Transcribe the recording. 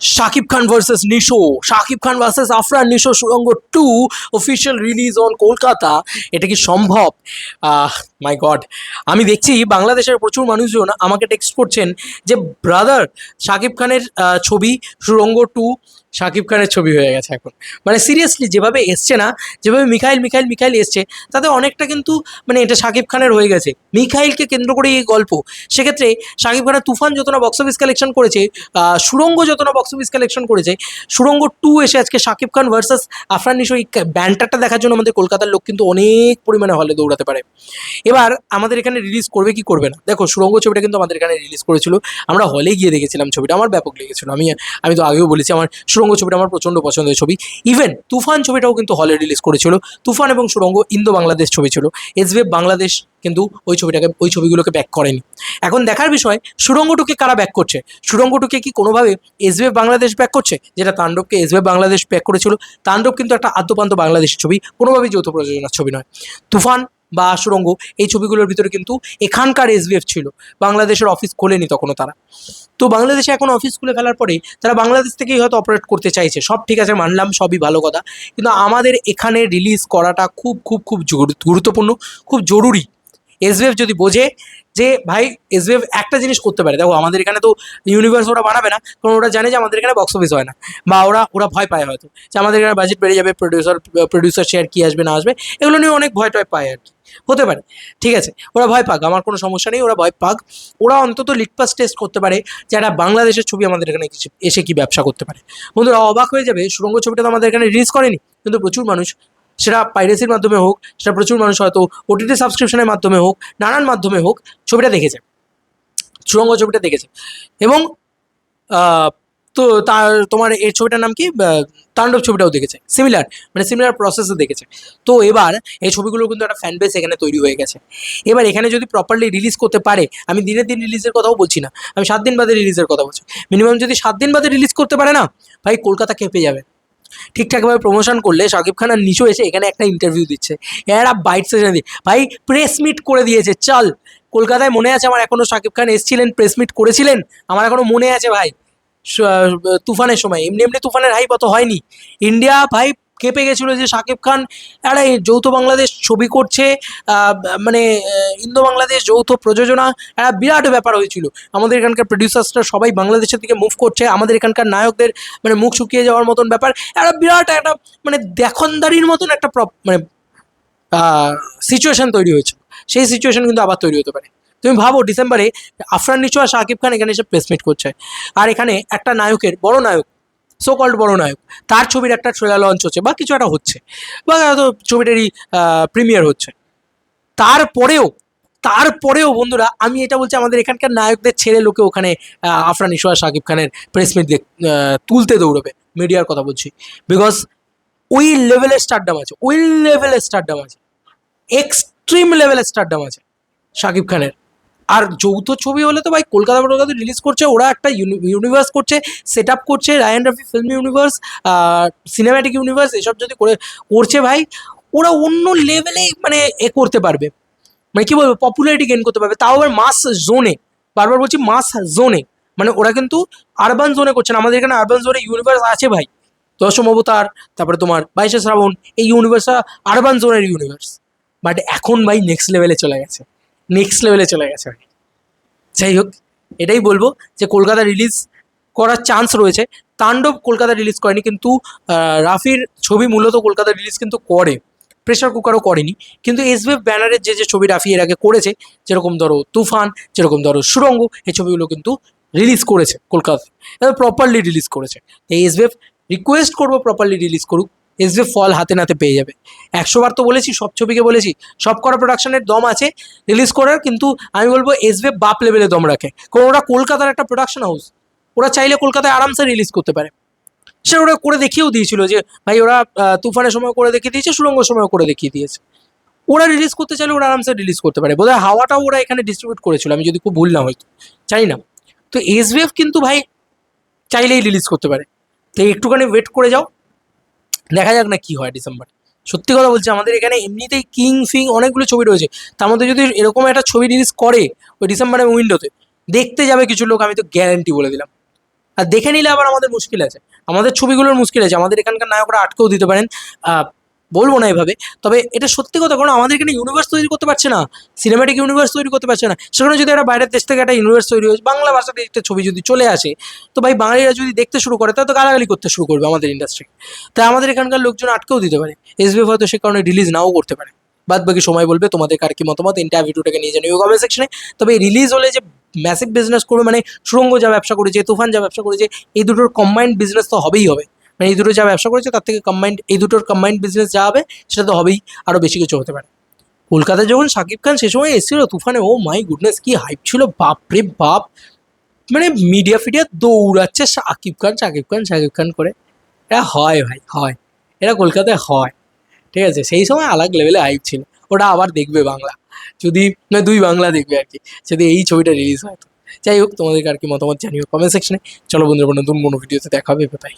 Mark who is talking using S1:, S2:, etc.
S1: Shakib Khan versus Nisho, Shakib Khan versus Afran Nisho সুড়ঙ্গ 2 official release on Kolkata. এটা কি সম্ভব? মাই গড, আমি দেখছি বাংলাদেশের প্রচুর মানুষজন আমাকে টেক্সট করছেন যে ব্রাদার শাকিব খানের ছবি সুড়ঙ্গ 2 শাকিব খানের ছবি হয়ে গেছে এখন। মানে সিরিয়াসলি যেভাবে এসছে না, যেভাবে মিখাইল এসছে, তাতে অনেকটা কিন্তু মানে এটা শাকিব খানের হয়ে গেছে, মিখাইলকে কেন্দ্র করে এই গল্প। সেক্ষেত্রে শাকিব খানের তুফান যত না বক্স অফিস কালেকশন করেছে, সুড়ঙ্গ যত না বক্স অফিস কালেকশন করেছে, সুড়ঙ্গ 2 এসে আজকে শাকিব খান ভার্সেস আফরান নিশো এই ব্যান্টারটা দেখার জন্য আমাদের কলকাতার লোক কিন্তু অনেক পরিমাণে হলে দৌড়াতে পারে। এবার আমাদের এখানে রিলিজ করবে কি করবে না, দেখো সুড়ঙ্গ ছবিটা কিন্তু আমাদের এখানে রিলিজ করেছিল, আমরা হলে গিয়ে দেখেছিলাম ছবিটা, আমার ব্যাপক লেগেছিল। আমি তো আগেও বলেছি আমার সুড়ঙ্গ ছবিটা আমার প্রচণ্ড পছন্দের ছবি। ইভেন তুফান ছবিটাও কিন্তু হলে রিলিজ করেছিল। তুফান এবং সুড়ঙ্গ ইন্দো বাংলাদেশ ছবি ছিল, এসবিএফ বাংলাদেশ কিন্তু ওই ছবিগুলোকে ব্যাক করেনি। এখন দেখার বিষয় সুড়ঙ্গটুকে কারা ব্যাক করছে। সুড়ঙ্গটুকে কি কোনোভাবে এসবিএফ বাংলাদেশ ব্যাক করছে, যেটা তাণ্ডবকে এসবিএফ বাংলাদেশ ব্যাক করেছিল? তাণ্ডব কিন্তু একটা আদ্যপান্ত বাংলাদেশি ছবি, কোনোভাবেই যৌথ প্রযোজনার ছবি নয়। তুফান বা সুড়ঙ্গ এই ছবিগুলোর ভিতরে কিন্তু এখানকার এসবিএফ ছিল, বাংলাদেশের অফিস খোলেনি তখনও তারা। তো বাংলাদেশে এখন অফিস খুলে ফেলার পরে তারা বাংলাদেশ থেকেই হয়তো অপারেট করতে চাইছে, সব ঠিক আছে, মানলাম, সবই ভালো কথা। কিন্তু আমাদের এখানে রিলিজ করাটা খুব খুব খুব গুরুত্বপূর্ণ, খুব জরুরি। এসবিএফ যদি বোঝে যে ভাই এসবিএফ একটা জিনিস করতে পারে, দেখো আমাদের এখানে তো ইউনিভার্স ওরা বানাবে না, কারণ ওরা জানে যে আমাদের এখানে বক্স অফিস হয় না, বা ওরা ভয় পায় হয়তো যে আমাদের এখানে বাজেট বেড়ে যাবে, প্রডিউসার শেয়ার কী আসবে না আসবে, এগুলো নিয়ে অনেক ভয় টয় পায় আর কি। হতে পারে, ঠিক আছে, ওরা ভয় পাক, আমার কোনো সমস্যা নেই, ওরা ভয় পাক। ওরা অন্তত লিটপাস টেস্ট করতে পারে যে একটা বাংলাদেশের ছবি আমাদের এখানে এসে কি ব্যবসা করতে পারে। বন্ধুরা অবাক হয়ে যাবে, সুড়ঙ্গ ছবিটা তো আমাদের এখানে রিলিজ করেনি, কিন্তু প্রচুর মানুষ, সেটা পাইরেসির মাধ্যমে হোক, সেটা প্রচুর মানুষ হয়তো ওটিটি সাবস্ক্রিপশনের মাধ্যমে হোক, নানান মাধ্যমে হোক, ছবিটা দেখেছে, সুড়ঙ্গ ছবিটা দেখেছে। এবং তো তোমার এই ছবিটার নাম কি, তাণ্ডব ছবিটাও দেখেছে, সিমিলার প্রসেসে দেখেছে। তো এবার এই ছবিগুলোর কিন্তু একটা ফ্যান বেস এখানে তৈরি হয়ে গেছে। এবার এখানে যদি প্রপারলি রিলিজ করতে পারে, আমি দিনের দিন রিলিজের কথাও বলছি না, আমি 7 দিন বাদে রিলিজের কথা বলছি, মিনিমাম যদি 7 দিন বাদে রিলিজ করতে পারে না ভাই, কলকাতা খেপে যাবে। ঠিকঠাকভাবে প্রমোশন করলে শাকিব খান আর নিশো এসে এখানে একটা ইন্টারভিউ দিচ্ছে, এরা বাইট সেশন দিয়ে ভাই প্রেস মিট করে দিয়েছে। চল, কলকাতায় মনে আছে আমার এখনও শাকিব খান এসেছিলেন, প্রেস মিট করেছিলেন, আমার এখনও মনে আছে ভাই। তুফানের সময় এমনি তুফানের হাইপ অত হয়নি, ইন্ডিয়া ভাই কেঁপে গেছিলো যে শাকিব খান একটা যৌথ বাংলাদেশ ছবি করছে, মানে ইন্দো বাংলাদেশ যৌথ প্রযোজনা, একটা বিরাট ব্যাপার হয়েছিল। আমাদের এখানকার প্রডিউসার্সরা সবাই বাংলাদেশের দিকে মুভ করছে, আমাদের এখানকার নায়কদের মানে মুখ শুকিয়ে যাওয়ার মতন ব্যাপার, একটা বিরাট একটা মানে দেখনদারির মতন একটা মানে সিচুয়েশন তৈরি হয়েছিল। সেই সিচুয়েশন কিন্তু আবার তৈরি হতে পারে। তুমি ভাবো ডিসেম্বরে আফরান নিশো আর শাকিব খান এখানে এসে প্লেসমেন্ট করছে, আর এখানে একটা নায়কের বড় নায়ক, সো কল্ড বড় নায়ক, তার ছবির একটা ট্রেলার লঞ্চ হচ্ছে বা কিছু একটা হচ্ছে, বা হয়তো ছবিটারই প্রিমিয়ার হচ্ছে। তারপরেও বন্ধুরা আমি এটা বলছি, আমাদের এখানকার নায়কদের ছেড়ে লোকে ওখানে আফরান নিশো আর শাকিব খানের প্রেসমিট তুলতে দৌড়বে, মিডিয়ার কথা বলছি, বিকজ ওই লেভেলের স্টারডাম আছে, এক্সট্রিম লেভেলের স্টারডাম আছে শাকিব খানের। আর যৌথ ছবি হলে তো ভাই কলকাতা রিলিজ করছে, ওরা একটা ইউনিভার্স করছে, সেট আপ করছে, Raian Rafi film universe, cinematic universe, এসব যদি করছে ভাই, ওরা অন্য লেভেলে মানে করতে পারবে, মানে কী বলবো, পপুলারিটি গেইন করতে পারবে, তাও আবার মাস জোনে, বারবার বলছি মাস জোনে, মানে ওরা কিন্তু আরবান জোনে করছে না, আমাদের এখানে আরবান জোনে ইউনিভার্স আছে ভাই, দশম অবতার, তারপরে তোমার 22শে শ্রাবণ, এই ইউনিভার্সটা আরবান জোনের ইউনিভার্স। বাট এখন ভাই নেক্সট লেভেলে চলে গেছে ভাই। যাই হোক, এটাই বলবো যে কলকাতা রিলিজ করার চান্স রয়েছে। তাণ্ডব কলকাতা রিলিজ করেনি, কিন্তু রাফির ছবি মূলত কলকাতা রিলিজ কিন্তু করে, প্রেশার কুকারও করেনি। কিন্তু এসবিএফ ব্যানারের যে ছবি রাফি এর আগে করেছে, যেরকম ধরো তুফান, যেরকম ধরো সুড়ঙ্গ, এই ছবিগুলো কিন্তু রিলিজ করেছে কলকাতায়, প্রপারলি রিলিজ করেছে। এই এসবিএফ রিকোয়েস্ট করবো প্রপারলি রিলিজ করুক, এসবিএফ ফল হাতে নাতে পেয়ে যাবে। 100 বার তো বলেছি, সব ছবিকে বলেছি, সব করা প্রোডাকশনের দম আছে রিলিজ করার, কিন্তু আমি বলবো এসবিএফ বাপ লেভেলে দম রাখে, কারণ ওরা কলকাতার একটা প্রোডাকশন হাউস, ওরা চাইলে কলকাতায় আরামসে রিলিজ করতে পারে। সেটা ওরা করে দেখিয়েও দিয়েছিল যে ভাই ওরা তুফানের সময় করে দেখিয়ে দিয়েছে, সুড়ঙ্গের সময় করে দেখিয়ে দিয়েছে, ওরা রিলিজ করতে চাইলে ওরা আরামসে রিলিজ করতে পারে। বোধহয় হাওয়াটাও ওরা এখানে ডিস্ট্রিবিউট করেছিল, আমি যদি খুব ভুল না হয়তো, জানি না। তো এসবিএফ কিন্তু ভাই চাইলেই রিলিজ করতে পারে, তো একটুখানি ওয়েট করে যাও, দেখা যাক না কি হয় ডিসেম্বরে। সত্যি কথা বলছি, আমাদের এখানে এমনিতেই কিং ফিং অনেকগুলো ছবি রয়েছে, তার মধ্যে যদি এরকম একটা ছবি রিলিজ করে ওই ডিসেম্বরের উইন্ডোতে, দেখতে যাবে কিছু লোক, আমি তো গ্যারান্টি বলে দিলাম। আর দেখে নিলে আবার আমাদের মুশকিল আছে, আমাদের ছবিগুলোর মুশকিল আছে, আমাদের এখানকার নায়করা আটকেও দিতে পারেন। বলবো না এভাবে, তবে এটা সত্যি কথা, কারণ আমাদের এখানে ইউনিভার্স তৈরি করতে পারছে না, সিনেমাটিক ইউনিভার্স তৈরি করতে পারছে না। সেখানে যদি একটা বাইরের দেশ থেকে একটা ইউনিভার্স তৈরি হয়েছে, বাংলা ভাষাতে একটা ছবি যদি চলে আসে, তো ভাই বাঙালিরা যদি দেখতে শুরু করে তাহলে তো গালাগালি করতে শুরু করবে আমাদের ইন্ডাস্ট্রিকে। তাই আমাদের এখানকার লোকজন আটকেও দিতে পারে, এসবিএফ হয়তো সে কারণে রিলিজ নাও করতে পারে। বাদ বাকি সময় বলবে তোমাদের কার কি মতামত, ইন্টার ভিডিওটাকে নিয়ে জানিও কমেন্ট সেকশনে। তবে রিলিজ হলে যে ম্যাসিভ বিজনেস করবে, মানে সুরঙ্গ যা ব্যবসা করেছে, তুফান যা ব্যবসা করেছে, এই দুটোর কম্বাইন্ড বিজনেস তো হবেই হবে। মানে এই দুটো যা ব্যবসা করেছে তার থেকে কম্বাইন্ড, এই দুটোর কম্বাইন্ড বিজনেস যা হবে সেটা তো হবেই, আরও বেশি কিছু হতে পারে। কলকাতায় যখন শাকিব খান সে সময় এসেছিল তুফানে, ও মাই গুডনেস কি হাইপ ছিল, বাপ রে বাপ। মানে মিডিয়া ফিডিয়া দৌড়াচ্ছে শাকিব খান শাকিব খান শাকিব খান করে। এটা হয় ভাই, হয়, এটা কলকাতায় হয়। ঠিক আছে, সেই সময় আলাদা লেভেলে হাইপ ছিল। ওটা আবার দেখবে বাংলা, যদি না দুই বাংলা দেখবে আর কি, যদি এই ছবিটা রিলিজ হয় তো। যাই হোক, তোমাদেরকে আর কি মতামত জানিও কমেন্ট সেকশনে। চলো বন্ধুরা, নতুন কোনো ভিডিওতে দেখা হবে, বাই।